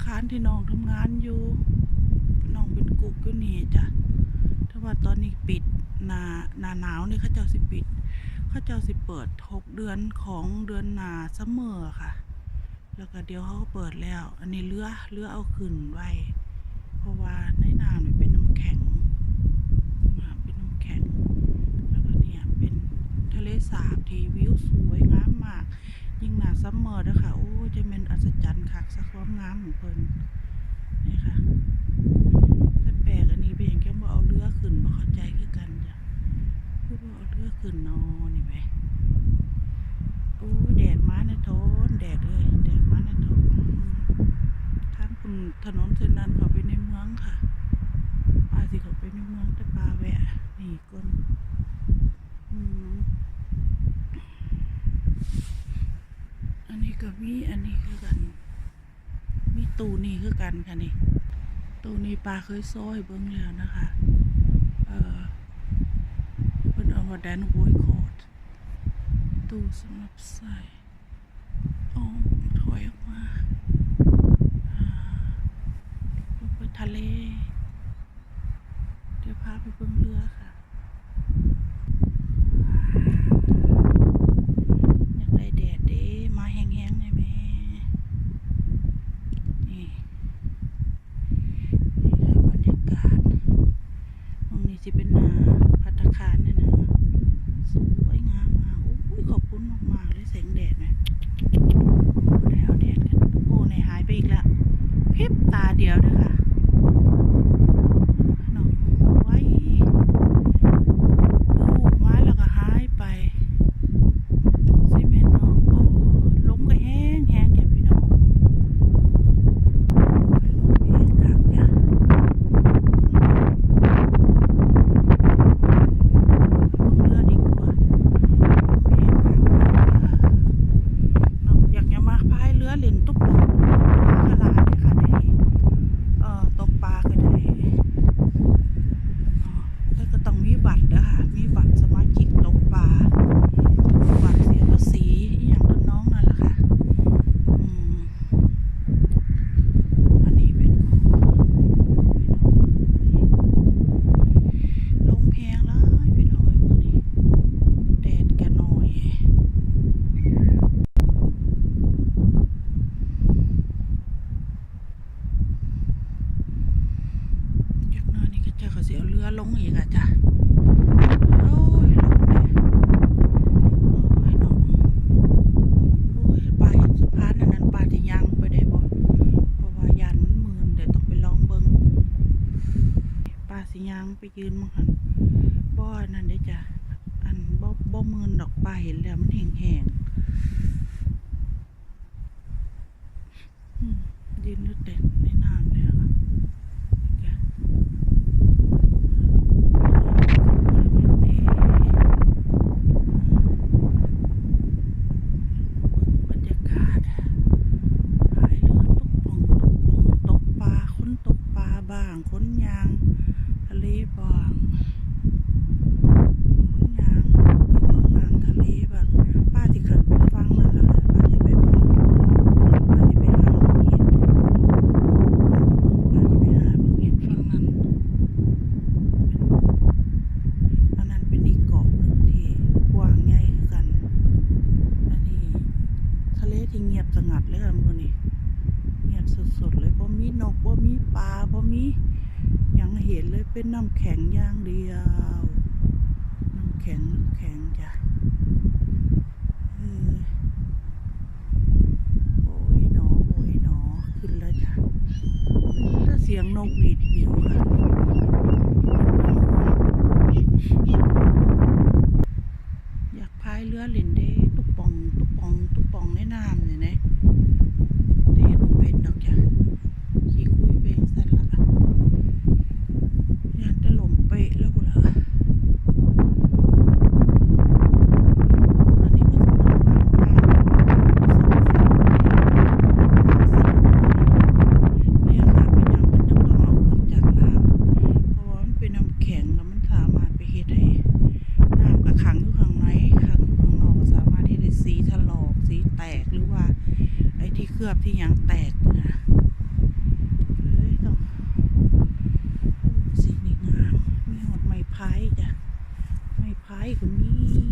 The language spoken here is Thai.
คารที่น้องทำงานอยู่น้องเป็นกุ๊กอยู่นี่จ้ะถ้าว่าตอนนี้ปิดหน้าหนาวนี่เขาเจ้าสิปิดเขาเจ้าสิเปิด6 เดือนของเดือนหน้าซัมเมอร์ค่ะแล้วก็เดี๋ยวเขาก็เปิดแล้วอันนี้เรือเอาขึ้นไว้เพราะว่าในน้ำนี่เป็นน้ำแข็งแล้วก็เนี่ยเป็นทะเลสาบที่วิวสวยงามมากยิ่งหน้าซัมเมอร์นะคะโอ้จะเป็นอัศจรรย์คักสักความงามของเพิ่นนี่ค่ะแต่แปลกอันนี้เป็นอย่างแค่ว่าเอาเรือขึ้นบ่เข้าใจคือกันจ้ะคือว่าเอาเรือขึ้นนอนนี่ไหมโอ้แดดมาในโทนแดดมาในโทนทางคุณถนนเส้นนั้นเขาไปในเมืองค่ะป้าสิเขาไปในเมืองแต่ป้าแวะนี่ก้นอันนี้ก็มีอันนี้คือกันมีตู้นี่คือกันค่ะนี่ตู้นี้ป้าเคยซ้อยเบิ้งแล้วนะคะเป็นเอาว่าแดนโวยคอร์ดตู้สำหรับใส่ถอยออกมาไปทะเลเดี๋ยวพาไปเบิ้งเรือค่ะอยากได้แดดเด้มาแห้งๆหน่อยแม่นี่ค่ะบรรยากาศตรงนี้จะเป็นภัตตาคารเนี่ยนะสวยงามมากโอ้ยขอบคุณมากๆเลยแสงแดดนะแล้วแดดกันโอ้ในหายไปอีกแล้วพริบตาเดียวด้วยค่ะน้องไว้โอ้มาแล้วก็หายไปซีเมนต์เนาะโอ้ลมก็แห้งแกพี่น้องเป็นลมแห้งคักจ้ะเรือดีกว่าลมแห้งคักเนาะอยากจะมาพายเรือเล่นตุ๊บปลากระหลาดเลยค่ะนี่ตกปลาก็ได้แล้วก็ต้องมีบัตรนะคะมีบัตรสมาชิกตกปลาบัตรเสียภาษีอย่างต้นน้องนั่นแหละค่ะอันนี้เป็นลมแห้งแล้วพี่น้องเมื่อนี้แดดกันหน่อยจากนั้นนี่ก็จะเขาเสียเรือลงอีกอะจ้ะโอ้ยลงเลยโอ้ยน้องโอ้ยปลาเห็นสะพานนั้นปลาจะย่างไปได้บ่เพราะว่ายันมืนเดี๋ยวต้องไปลองเบิ่งปลาสิย่างไปยืนมั้งหันบ่นั่นได้จ้ะอันบ่มืนดอกปลาเห็นแล้วมันแห้งยืนนึกเด็ดในน้ำเลยค่ะบรรยากาศพายเรือตกปลาคนตกปลาบ้างคนยางทะเลบ้างคนยางนางทะเลบ้างป้าที่ขึ้นไปฟังนั่นแหละป้าที่ไปเบิ่งป้าที่ไปหาเบิ่งเห็ดฟังนั้นอันนั้นเป็นอีกเกาะหนึ่งที่กว้างใหญ่คือกันอันนี้ทะเลที่เงียบสงัดเลยค่ะมื้อนี้เงียบสุดๆเลยบ่มีนกบ่มีปลาบ่มีหยังเห็นเลยเป็นน้ำแข็งอย่างเดียวน้ำแข็งจ้ะโอ้ยหนอขึ้นแล้วจ้ะถ้าเสียงนกหวีดวิวค่ะอยากพายเรือเล่นได้ตุ๊บป่องในน้ำเนี่ยนะได้เห็นว่าเป็นดอกจ้ะขี่คุยเพลงสั่นละยันจะหลมเปะแล้วกูเหรออันนี้ก็จะต้องเนี่ยค่ะเป็นอย่างเป็นยังต้องเอาขึ้นจากน้ำเพราะว่ามันเป็นน้ำแข็งแล้วมันสามารถไปเฮ็ดให้น้ำกับขังอยู่ข้างในขังอยู่ข้างนอกก็สามารถที่จะสีถลอกสีแตกหรือว่าไอ้ที่เคลือบที่ยังแตกนะ ก็มี